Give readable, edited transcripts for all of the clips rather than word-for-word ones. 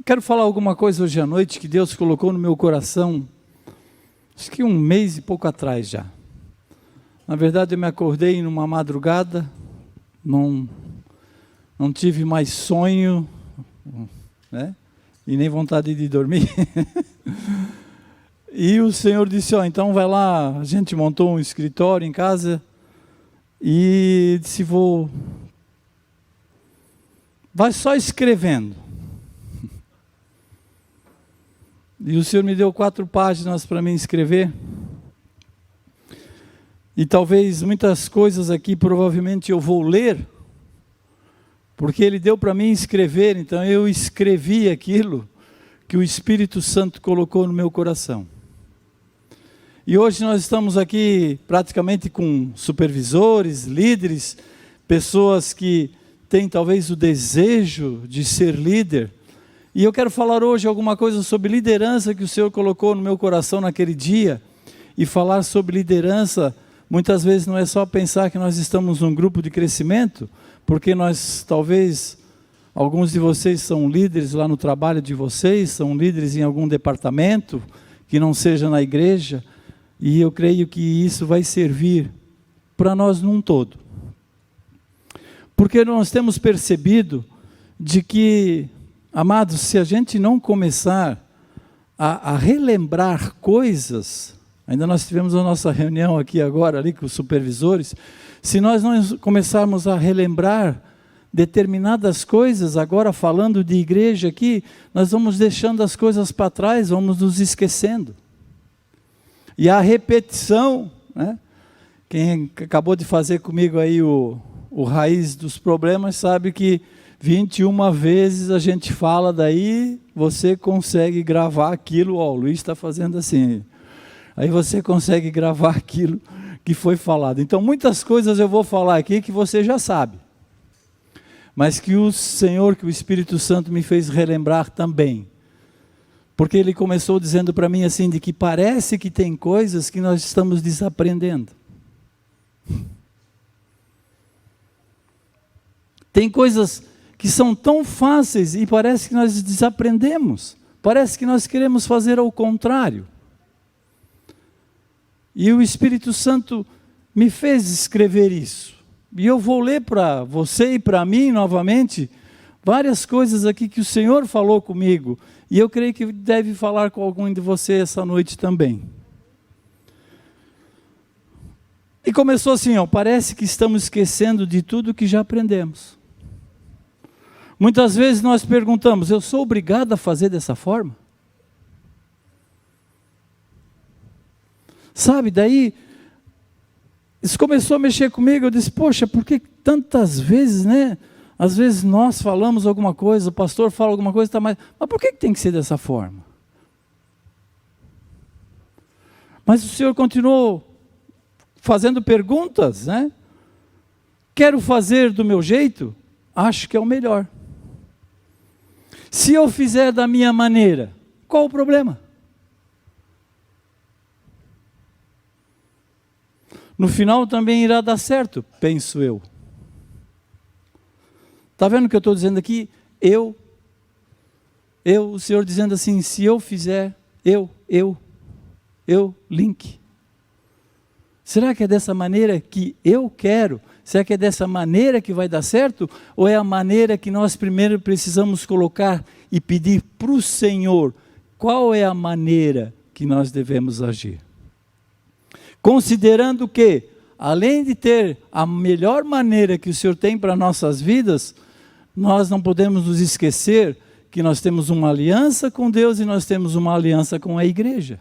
Quero falar alguma coisa hoje à noite que Deus colocou no meu coração, acho que 1 mês e pouco atrás já. Na verdade, eu me acordei numa madrugada, não tive mais sonho, né? E nem vontade de dormir. E o Senhor disse, então vai lá, a gente montou um escritório em casa e disse, vai só escrevendo. E o Senhor me deu 4 páginas para mim escrever. E talvez muitas coisas aqui provavelmente eu vou ler, porque Ele deu para mim escrever, então eu escrevi aquilo que o Espírito Santo colocou no meu coração. E hoje nós estamos aqui praticamente com supervisores, líderes, pessoas que têm talvez o desejo de ser líder. E eu quero falar hoje alguma coisa sobre liderança que o Senhor colocou no meu coração naquele dia. E falar sobre liderança, muitas vezes não é só pensar que nós estamos num grupo de crescimento, porque nós, talvez, alguns de vocês são líderes lá no trabalho de vocês, são líderes em algum departamento, que não seja na igreja, e eu creio que isso vai servir para nós num todo. Porque nós temos percebido de que, amados, se a gente não começar a relembrar coisas, ainda nós tivemos a nossa reunião aqui agora, ali com os supervisores, se nós não começarmos a relembrar determinadas coisas, agora falando de igreja aqui, nós vamos deixando as coisas para trás, vamos nos esquecendo. E a repetição, né? Quem acabou de fazer comigo aí o raiz dos problemas, sabe que 21 vezes a gente fala, daí você consegue gravar aquilo, o Luiz está fazendo assim, aí você consegue gravar aquilo que foi falado. Então muitas coisas eu vou falar aqui que você já sabe, mas que o Senhor, que o Espírito Santo me fez relembrar também, porque Ele começou dizendo para mim assim, de que parece que tem coisas que nós estamos desaprendendo. Tem coisas que são tão fáceis e parece que nós desaprendemos. Parece que nós queremos fazer ao contrário. E o Espírito Santo me fez escrever isso. E eu vou ler para você e para mim novamente várias coisas aqui que o Senhor falou comigo. E eu creio que deve falar com algum de vocês essa noite também. E começou assim, parece que estamos esquecendo de tudo que já aprendemos. Muitas vezes nós perguntamos, eu sou obrigado a fazer dessa forma? Sabe, daí, isso começou a mexer comigo, eu disse, poxa, por que tantas vezes, né? Às vezes nós falamos alguma coisa, o pastor fala alguma coisa, mas por que tem que ser dessa forma? Mas o Senhor continuou fazendo perguntas, né? Quero fazer do meu jeito? Acho que é o melhor. Se eu fizer da minha maneira, qual o problema? No final também irá dar certo, penso eu. Está vendo o que eu estou dizendo aqui? O Senhor dizendo assim, se eu fizer, link. Será que é dessa maneira que eu quero? Será que é dessa maneira que vai dar certo? Ou é a maneira que nós primeiro precisamos colocar e pedir para o Senhor? Qual é a maneira que nós devemos agir? Considerando que, além de ter a melhor maneira que o Senhor tem para nossas vidas, nós não podemos nos esquecer que nós temos uma aliança com Deus e nós temos uma aliança com a igreja.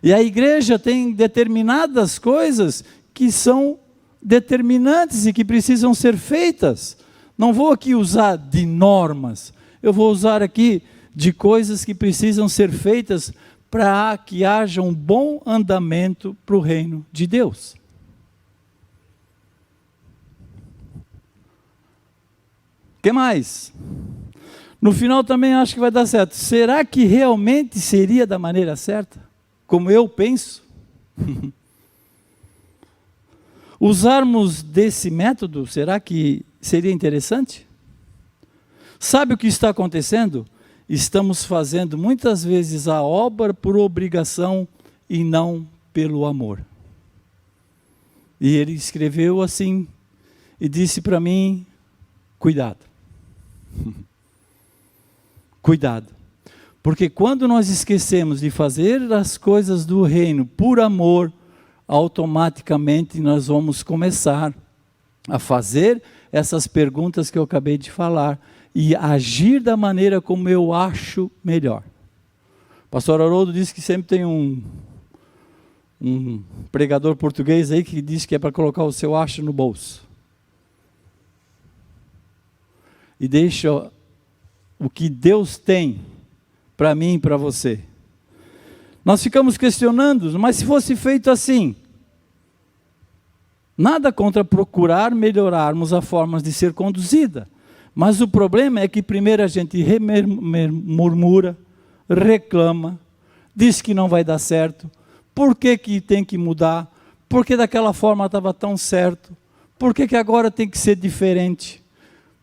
E a igreja tem determinadas coisas que são determinantes e que precisam ser feitas. Não vou aqui usar de normas, eu vou usar aqui de coisas que precisam ser feitas para que haja um bom andamento para o reino de Deus. O que mais? No final também acho que vai dar certo. Será que realmente seria da maneira certa? Como eu penso? Usarmos desse método, será que seria interessante? Sabe o que está acontecendo? Estamos fazendo muitas vezes a obra por obrigação e não pelo amor. E ele escreveu assim e disse para mim, cuidado. Cuidado. Porque quando nós esquecemos de fazer as coisas do reino por amor, automaticamente nós vamos começar a fazer essas perguntas que eu acabei de falar e agir da maneira como eu acho melhor. O pastor Haroldo disse que sempre tem um pregador português aí que diz que é para colocar o seu acho no bolso. E deixa o que Deus tem para mim e para você. Nós ficamos questionando, mas se fosse feito assim, nada contra procurar melhorarmos a forma de ser conduzida, mas o problema é que primeiro a gente murmura, reclama, diz que não vai dar certo, por que tem que mudar, porque daquela forma estava tão certo, por que agora tem que ser diferente,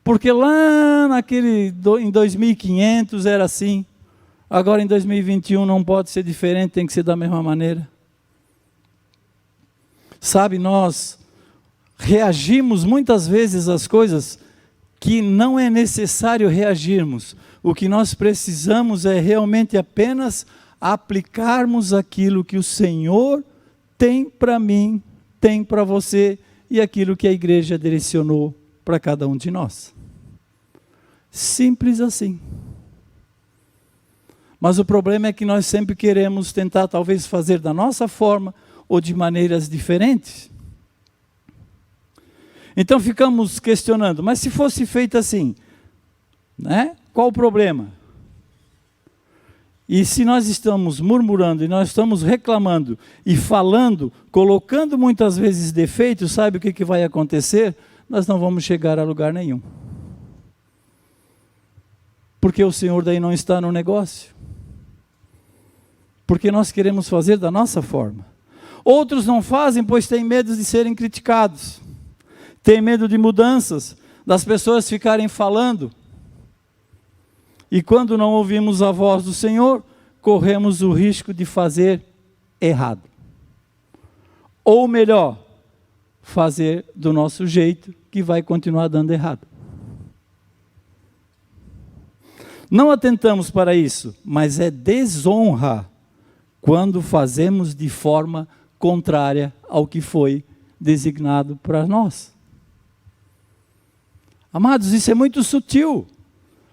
porque lá em 2500 era assim, agora em 2021 não pode ser diferente, tem que ser da mesma maneira. Sabe, nós reagimos muitas vezes às coisas que não é necessário reagirmos. O que nós precisamos é realmente apenas aplicarmos aquilo que o Senhor tem para mim, tem para você, e aquilo que a igreja direcionou para cada um de nós. Simples assim. Mas o problema é que nós sempre queremos tentar talvez fazer da nossa forma ou de maneiras diferentes. Então ficamos questionando, mas se fosse feito assim, né? Qual o problema? E se nós estamos murmurando e nós estamos reclamando e falando, colocando muitas vezes defeitos, sabe o que vai acontecer? Nós não vamos chegar a lugar nenhum. Porque o Senhor daí não está no negócio. Porque nós queremos fazer da nossa forma. Outros não fazem, pois têm medo de serem criticados. Têm medo de mudanças, das pessoas ficarem falando. E quando não ouvimos a voz do Senhor, corremos o risco de fazer errado. Ou melhor, fazer do nosso jeito, que vai continuar dando errado. Não atentamos para isso, mas é desonra quando fazemos de forma contrária ao que foi designado para nós. Amados, isso é muito sutil,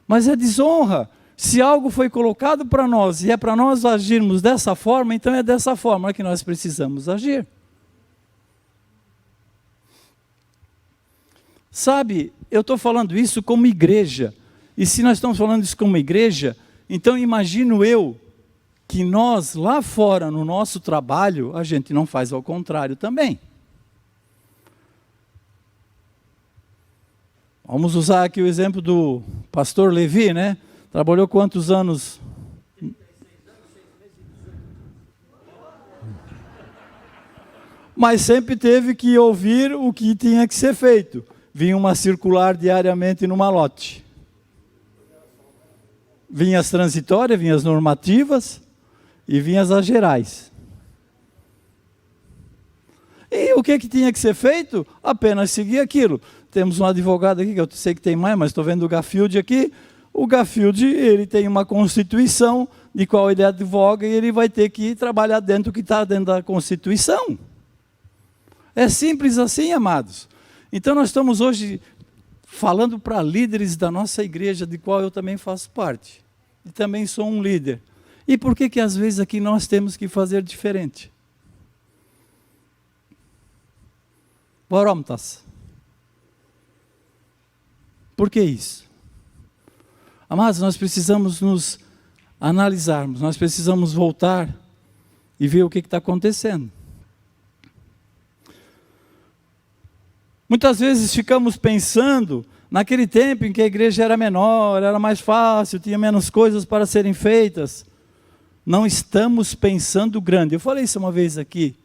mas é desonra. Se algo foi colocado para nós e é para nós agirmos dessa forma, então é dessa forma que nós precisamos agir. Sabe, eu estou falando isso como igreja, e se nós estamos falando isso como igreja, então imagino eu que nós lá fora no nosso trabalho, a gente não faz ao contrário também. Vamos usar aqui o exemplo do pastor Levi, né? Trabalhou quantos anos? 36 anos, 6 meses. Mas sempre teve que ouvir o que tinha que ser feito. Vinha uma circular diariamente no malote. Vinha as transitórias, vinha as normativas e vinha as gerais. E o que tinha que ser feito? Apenas seguir aquilo. Temos um advogado aqui, que eu sei que tem mais, mas estou vendo o Garfield aqui. O Garfield, ele tem uma Constituição de qual ele advoga e ele vai ter que trabalhar dentro do que está dentro da Constituição. É simples assim, amados. Então nós estamos hoje falando para líderes da nossa igreja, de qual eu também faço parte. E também sou um líder. E por que às vezes aqui nós temos que fazer diferente? Voromtas. Por que isso? Amados, nós precisamos nos analisarmos, nós precisamos voltar e ver o que está acontecendo. Muitas vezes ficamos pensando naquele tempo em que a igreja era menor, era mais fácil, tinha menos coisas para serem feitas. Não estamos pensando grande. Eu falei isso uma vez aqui,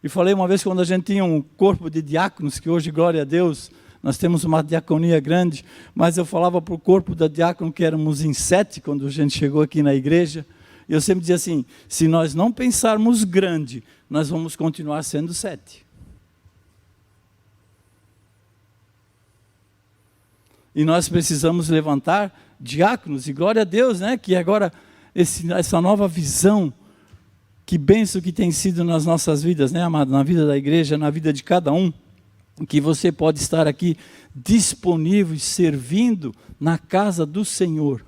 e falei uma vez quando a gente tinha um corpo de diáconos, que hoje, glória a Deus, nós temos uma diaconia grande, mas eu falava para o corpo da diácono que éramos em 7 quando a gente chegou aqui na igreja, e eu sempre dizia assim, se nós não pensarmos grande, nós vamos continuar sendo 7. E nós precisamos levantar diáconos, e glória a Deus, né, que agora essa nova visão, que bênção que tem sido nas nossas vidas, né, amado, na vida da igreja, na vida de cada um, que você pode estar aqui disponível e servindo na casa do Senhor,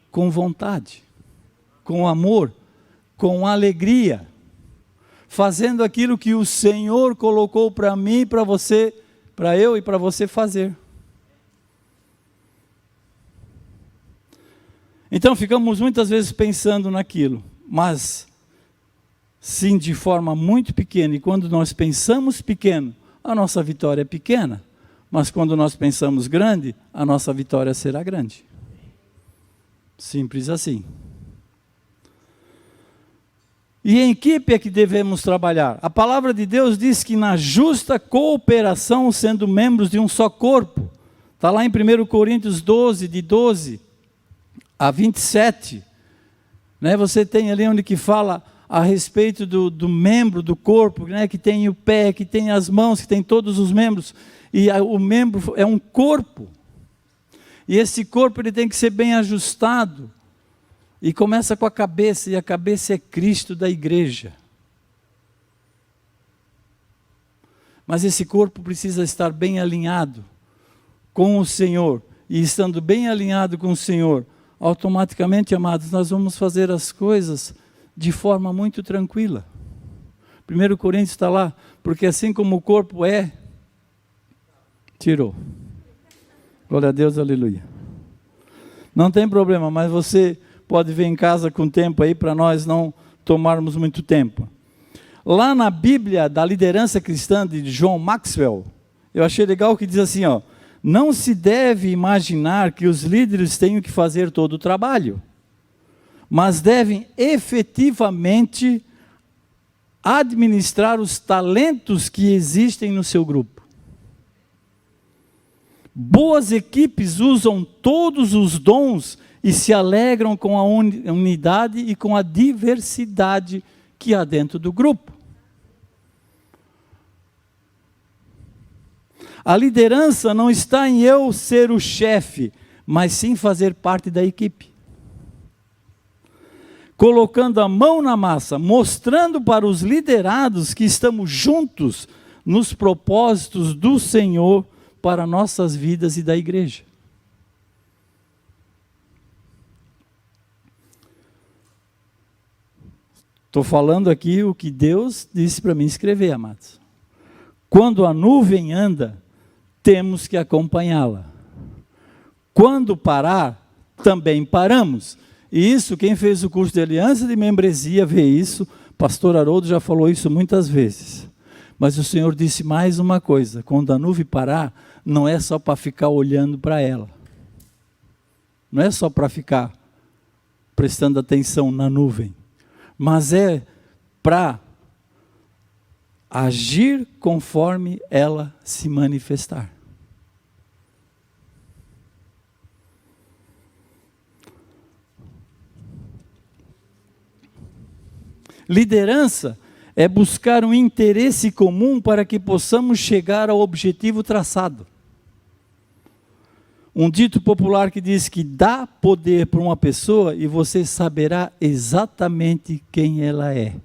com vontade, com amor, com alegria, fazendo aquilo que o Senhor colocou para mim, para você, para eu e para você fazer. Então ficamos muitas vezes pensando naquilo, mas sim de forma muito pequena, e quando nós pensamos pequeno, a nossa vitória é pequena, mas quando nós pensamos grande, a nossa vitória será grande. Simples assim. E em equipe é que devemos trabalhar. A palavra de Deus diz que na justa cooperação, sendo membros de um só corpo. Está lá em 1 Coríntios 12, de 12 a 27. Né? Você tem ali onde que fala a respeito do membro do corpo, né? Que tem o pé, que tem as mãos, que tem todos os membros. E o membro é um corpo. E esse corpo ele tem que ser bem ajustado. E começa com a cabeça, e a cabeça é Cristo da igreja. Mas esse corpo precisa estar bem alinhado com o Senhor. E estando bem alinhado com o Senhor, automaticamente, amados, nós vamos fazer as coisas de forma muito tranquila. 1 Coríntios está lá, porque assim como o corpo é, tirou. Glória a Deus, aleluia. Não tem problema, mas você pode ver em casa com tempo aí, para nós não tomarmos muito tempo. Lá na Bíblia da liderança cristã de John Maxwell, eu achei legal que diz assim, ó, não se deve imaginar que os líderes tenham que fazer todo o trabalho, mas devem efetivamente administrar os talentos que existem no seu grupo. Boas equipes usam todos os dons e se alegram com a unidade e com a diversidade que há dentro do grupo. A liderança não está em eu ser o chefe, mas sim fazer parte da equipe. Colocando a mão na massa, mostrando para os liderados que estamos juntos nos propósitos do Senhor para nossas vidas e da igreja. Estou falando aqui o que Deus disse para mim escrever, amados. Quando a nuvem anda, temos que acompanhá-la. Quando parar, também paramos. E isso, quem fez o curso de aliança de membresia vê isso. Pastor Haroldo já falou isso muitas vezes. Mas o Senhor disse mais uma coisa: quando a nuvem parar, não é só para ficar olhando para ela. Não é só para ficar prestando atenção na nuvem. Mas é para agir conforme ela se manifestar. Liderança é buscar um interesse comum para que possamos chegar ao objetivo traçado. Um dito popular que diz que dá poder para uma pessoa e você saberá exatamente quem ela é.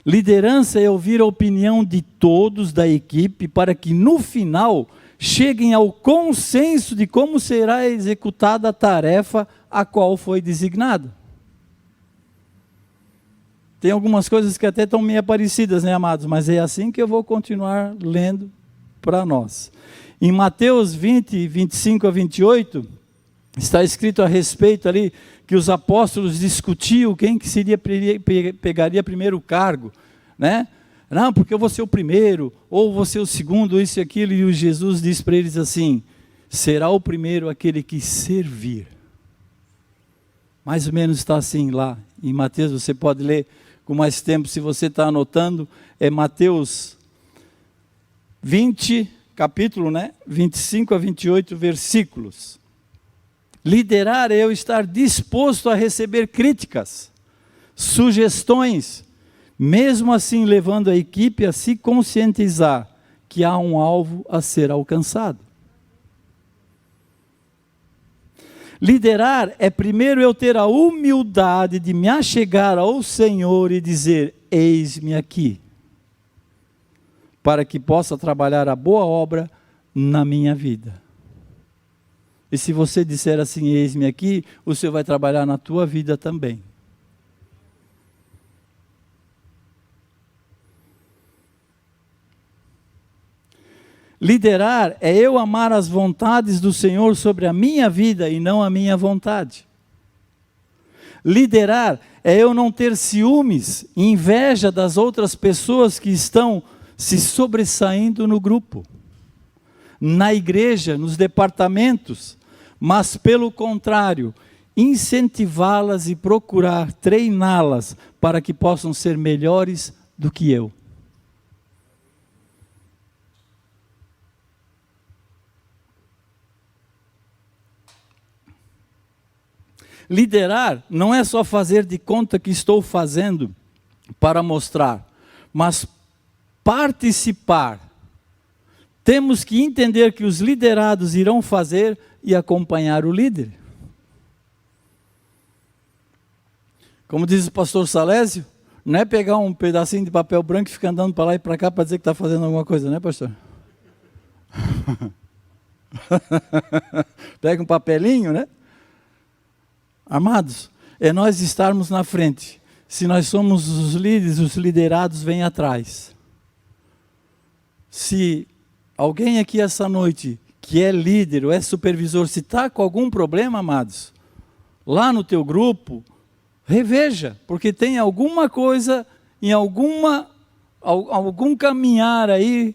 Liderança é ouvir a opinião de todos da equipe para que no final cheguem ao consenso de como será executada a tarefa a qual foi designado. Tem algumas coisas que até estão meio parecidas, né, amados? Mas é assim que eu vou continuar lendo para nós. Em Mateus 20, 25 a 28, está escrito a respeito ali que os apóstolos discutiam quem que pegaria primeiro o cargo, né? Não, porque eu vou ser o primeiro, ou vou ser o segundo, isso e aquilo, e o Jesus diz para eles assim: será o primeiro aquele que servir. Mais ou menos está assim lá, em Mateus, você pode ler com mais tempo, se você está anotando, é Mateus 20, capítulo, 25 a 28 versículos. Liderar é eu estar disposto a receber críticas, sugestões, mesmo assim levando a equipe a se conscientizar que há um alvo a ser alcançado. Liderar é primeiro eu ter a humildade de me achegar ao Senhor e dizer: eis-me aqui, para que possa trabalhar a boa obra na minha vida. E se você disser assim, eis-me aqui, o Senhor vai trabalhar na tua vida também. Liderar é eu amar as vontades do Senhor sobre a minha vida e não a minha vontade. Liderar é eu não ter ciúmes, inveja das outras pessoas que estão se sobressaindo no grupo, na igreja, nos departamentos, mas pelo contrário, incentivá-las e procurar treiná-las para que possam ser melhores do que eu. Liderar não é só fazer de conta que estou fazendo para mostrar, mas participar. Temos que entender que os liderados irão fazer e acompanhar o líder. Como diz o pastor Salésio, não é pegar um pedacinho de papel branco e ficar andando para lá e para cá para dizer que está fazendo alguma coisa, né, pastor? Pega um papelinho, né? Amados, é nós estarmos na frente. Se nós somos os líderes, os liderados vêm atrás. Se alguém aqui essa noite, que é líder ou é supervisor, se está com algum problema, amados, lá no teu grupo, reveja, porque tem alguma coisa, em algum caminhar aí,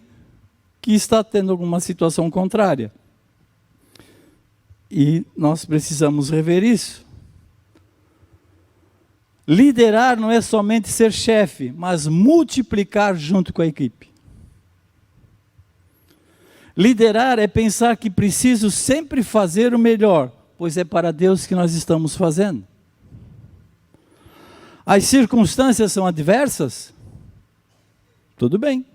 que está tendo alguma situação contrária. E nós precisamos rever isso. Liderar não é somente ser chefe, mas multiplicar junto com a equipe. Liderar é pensar que preciso sempre fazer o melhor, pois é para Deus que nós estamos fazendo. As circunstâncias são adversas? Tudo bem.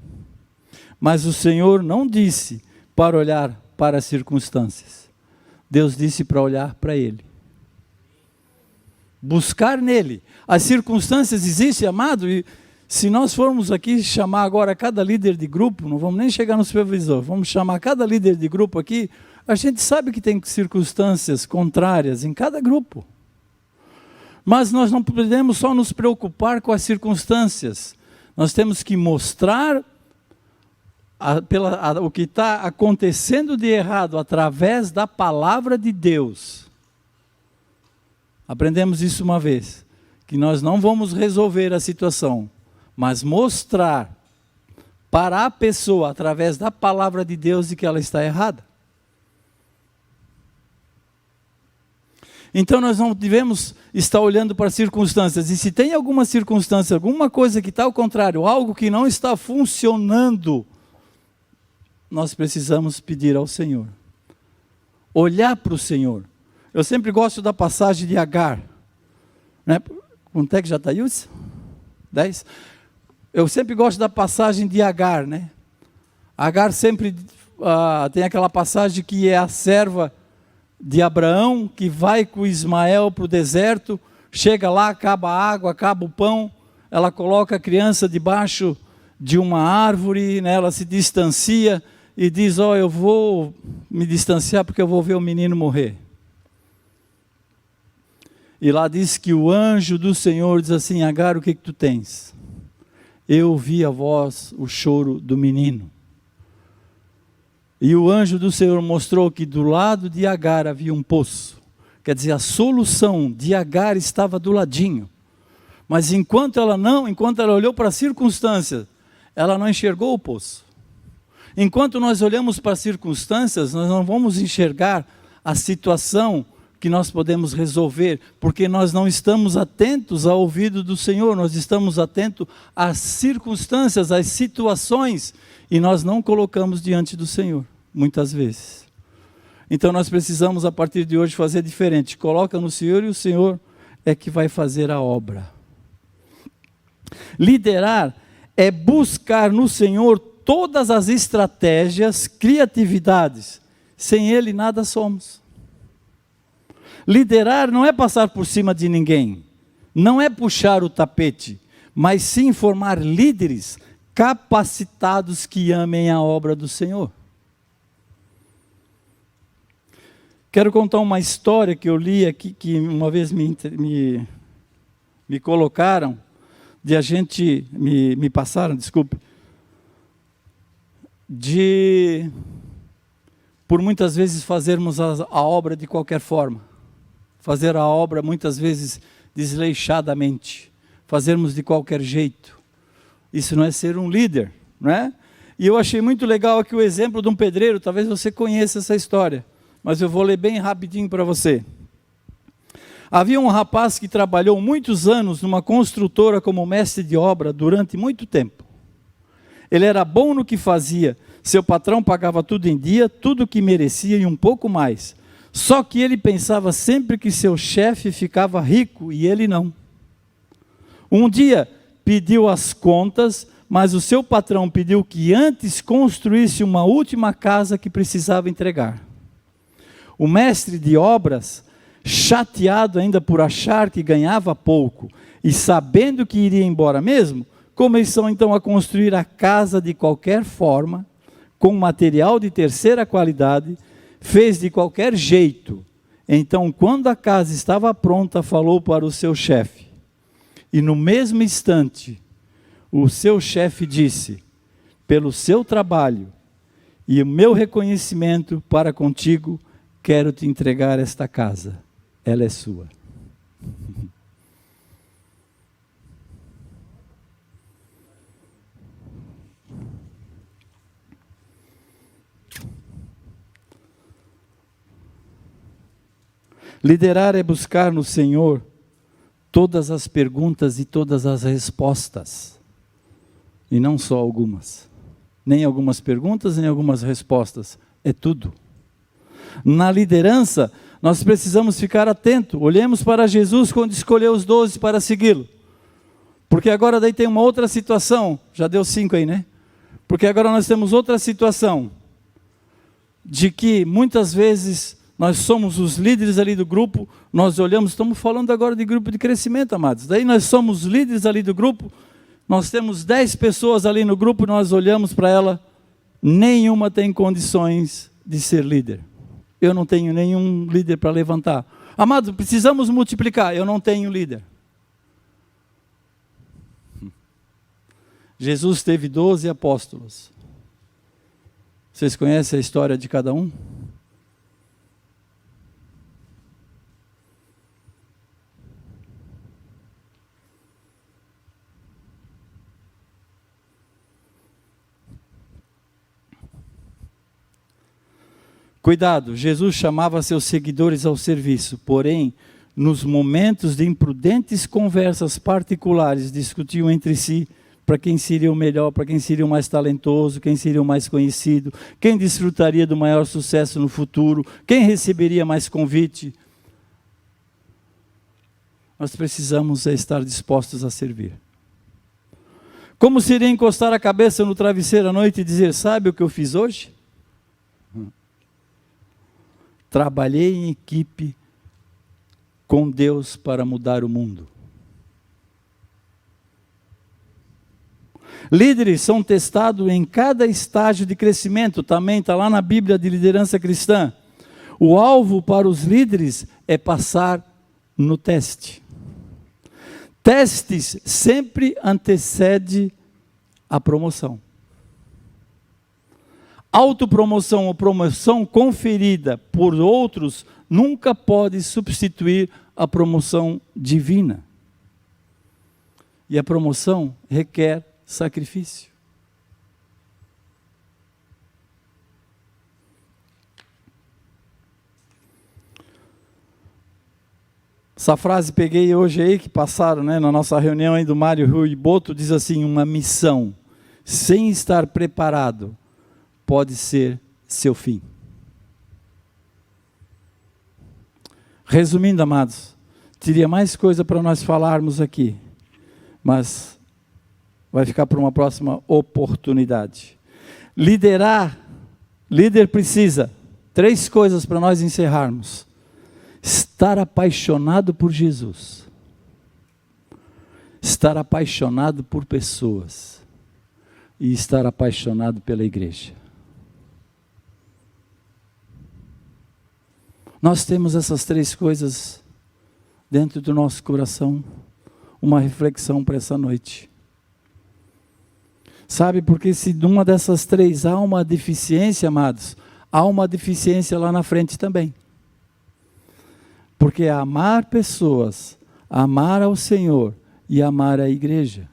Mas o Senhor não disse para olhar para as circunstâncias. Deus disse para olhar para Ele. Buscar nele. As circunstâncias existem, amado, e se nós formos aqui chamar agora cada líder de grupo, não vamos nem chegar no supervisor, vamos chamar cada líder de grupo aqui, a gente sabe que tem circunstâncias contrárias em cada grupo. Mas nós não podemos só nos preocupar com as circunstâncias, nós temos que mostrar o que está acontecendo de errado através da palavra de Deus. Aprendemos isso uma vez, que nós não vamos resolver a situação, mas mostrar para a pessoa, através da palavra de Deus, de que ela está errada. Então nós não devemos estar olhando para circunstâncias, e se tem alguma circunstância, alguma coisa que está ao contrário, algo que não está funcionando, nós precisamos pedir ao Senhor. Olhar para o Senhor. Eu sempre gosto da passagem de Agar. Né? Quanto é que já está isso? 10? Eu sempre gosto da passagem de Agar, né? Agar sempre tem aquela passagem que é a serva de Abraão, que vai com Ismael para o deserto, chega lá, acaba a água, acaba o pão, ela coloca a criança debaixo de uma árvore, né? Ela se distancia e diz, eu vou me distanciar porque eu vou ver o menino morrer. E lá diz que o anjo do Senhor diz assim, Agar, o que tu tens? Eu ouvi a voz, o choro do menino. E o anjo do Senhor mostrou que do lado de Agar havia um poço. Quer dizer, a solução de Agar estava do ladinho. Mas enquanto ela olhou para as circunstâncias, ela não enxergou o poço. Enquanto nós olhamos para as circunstâncias, nós não vamos enxergar a situação que nós podemos resolver, porque nós não estamos atentos ao ouvido do Senhor, nós estamos atentos às circunstâncias, às situações, e nós não colocamos diante do Senhor, muitas vezes. Então nós precisamos, a partir de hoje, fazer diferente. Coloca no Senhor e o Senhor é que vai fazer a obra. Liderar é buscar no Senhor todas as estratégias, criatividades. Sem Ele nada somos. Liderar não é passar por cima de ninguém, não é puxar o tapete, mas sim formar líderes capacitados que amem a obra do Senhor. Quero contar uma história que eu li aqui, que uma vez me colocaram, me passaram, desculpe, por muitas vezes fazermos a obra de qualquer forma, fazer a obra muitas vezes desleixadamente, fazermos de qualquer jeito. Isso não é ser um líder, não é? E eu achei muito legal aqui o exemplo de um pedreiro, talvez você conheça essa história, mas eu vou ler bem rapidinho para você. Havia um rapaz que trabalhou muitos anos numa construtora como mestre de obra durante muito tempo. Ele era bom no que fazia, seu patrão pagava tudo em dia, tudo o que merecia e um pouco mais. Só que ele pensava sempre que seu chefe ficava rico e ele não. Um dia pediu as contas, mas o seu patrão pediu que antes construísse uma última casa que precisava entregar. O mestre de obras, chateado ainda por achar que ganhava pouco e sabendo que iria embora mesmo, começou então a construir a casa de qualquer forma, com material de terceira qualidade, fez de qualquer jeito. Então, quando a casa estava pronta, falou para o seu chefe. E no mesmo instante, o seu chefe disse: pelo seu trabalho e o meu reconhecimento para contigo, quero te entregar esta casa. Ela é sua. Liderar é buscar no Senhor todas as perguntas e todas as respostas. E não só algumas. Nem algumas perguntas, nem algumas respostas. É tudo. Na liderança, nós precisamos ficar atentos. Olhemos para Jesus quando escolheu os 12 para segui-lo. Porque agora daí tem uma outra situação. Já deu 5 aí, né? Porque agora nós temos outra situação. De que muitas vezes nós somos os líderes ali do grupo, nós olhamos, estamos falando agora de grupo de crescimento, amados. Daí nós somos líderes ali do grupo, nós temos 10 pessoas ali no grupo, nós olhamos para ela, nenhuma tem condições de ser líder. Eu não tenho nenhum líder para levantar. Amados, precisamos multiplicar, eu não tenho líder. Jesus teve 12 apóstolos. Vocês conhecem a história de cada um? Cuidado, Jesus chamava seus seguidores ao serviço, porém, nos momentos de imprudentes conversas particulares, discutiam entre si para quem seria o melhor, para quem seria o mais talentoso, quem seria o mais conhecido, quem desfrutaria do maior sucesso no futuro, quem receberia mais convite. Nós precisamos estar dispostos a servir. Como seria encostar a cabeça no travesseiro à noite e dizer: sabe o que eu fiz hoje? Trabalhei em equipe com Deus para mudar o mundo. Líderes são testados em cada estágio de crescimento, também está lá na Bíblia de liderança cristã. O alvo para os líderes é passar no teste. Testes sempre antecedem a promoção. Autopromoção ou promoção conferida por outros nunca pode substituir a promoção divina. E a promoção requer sacrifício. Essa frase peguei hoje aí, que passaram, né, na nossa reunião aí do Mário Rui Boto, diz assim: uma missão sem estar preparado pode ser seu fim. Resumindo, amados, teria mais coisa para nós falarmos aqui, mas vai ficar para uma próxima oportunidade. Líder precisa, 3 coisas para nós encerrarmos: estar apaixonado por Jesus, estar apaixonado por pessoas e estar apaixonado pela igreja. Nós temos essas 3 coisas dentro do nosso coração. Uma reflexão para essa noite. Sabe, porque se numa dessas 3 há uma deficiência, amados, há uma deficiência lá na frente também. Porque é amar pessoas, amar ao Senhor e amar a igreja.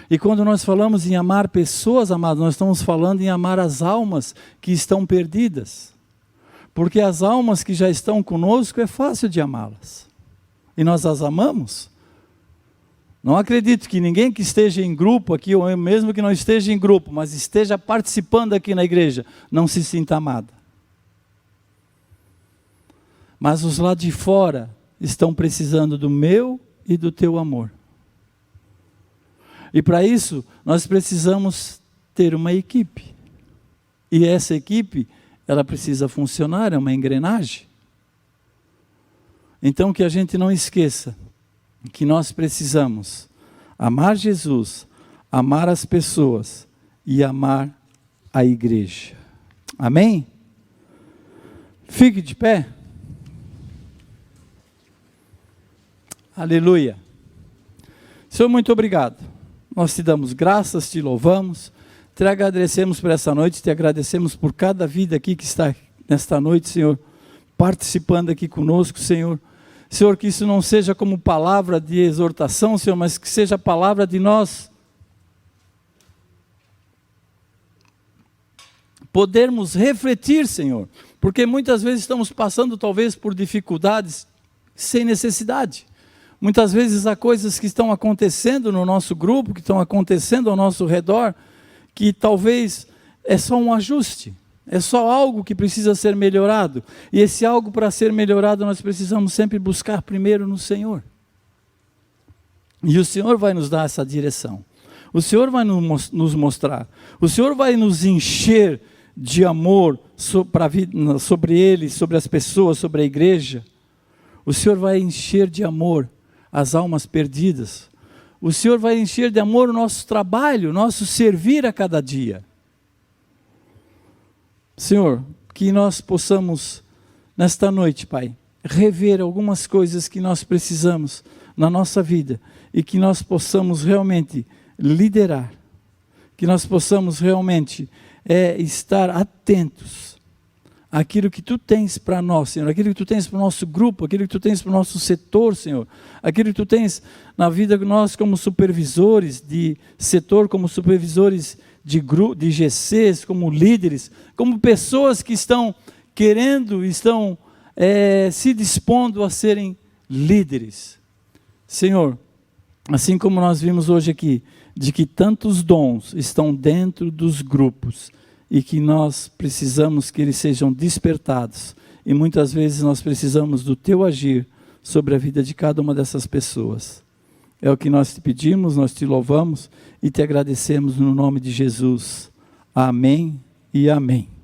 E quando nós falamos em amar pessoas, amados, nós estamos falando em amar as almas que estão perdidas. Porque as almas que já estão conosco é fácil de amá-las. E nós as amamos. Não acredito que ninguém que esteja em grupo aqui, ou mesmo que não esteja em grupo, mas esteja participando aqui na igreja, não se sinta amada. Mas os lá de fora estão precisando do meu e do teu amor. E para isso, nós precisamos ter uma equipe. E essa equipe, ela precisa funcionar, é uma engrenagem. Então que a gente não esqueça que nós precisamos amar Jesus, amar as pessoas e amar a igreja. Amém? Fique de pé. Aleluia. Senhor, muito obrigado. Nós te damos graças, te louvamos, te agradecemos por essa noite, te agradecemos por cada vida aqui que está nesta noite, Senhor, participando aqui conosco, Senhor. Senhor, que isso não seja como palavra de exortação, Senhor, mas que seja palavra de nós podermos refletir, Senhor, porque muitas vezes estamos passando talvez por dificuldades sem necessidade. Muitas vezes há coisas que estão acontecendo no nosso grupo, que estão acontecendo ao nosso redor, que talvez é só um ajuste, é só algo que precisa ser melhorado. E esse algo, para ser melhorado, nós precisamos sempre buscar primeiro no Senhor. E o Senhor vai nos dar essa direção. O Senhor vai nos mostrar. O Senhor vai nos encher de amor sobre Ele, sobre as pessoas, sobre a igreja. O Senhor vai encher de amor as almas perdidas. O Senhor vai encher de amor o nosso trabalho, o nosso servir a cada dia. Senhor, que nós possamos, nesta noite, Pai, rever algumas coisas que nós precisamos na nossa vida e que nós possamos realmente liderar, que nós possamos realmente estar atentos àquilo que Tu tens para nós, Senhor, aquilo que Tu tens para o nosso grupo, aquilo que Tu tens para o nosso setor, Senhor, aquilo que Tu tens na vida de nós como supervisores de setor, como supervisores de GCs, como líderes, como pessoas que estão se dispondo a serem líderes. Senhor, assim como nós vimos hoje aqui, de que tantos dons estão dentro dos grupos e que nós precisamos que eles sejam despertados. E muitas vezes nós precisamos do Teu agir sobre a vida de cada uma dessas pessoas. É o que nós te pedimos, nós te louvamos e te agradecemos no nome de Jesus. Amém e amém.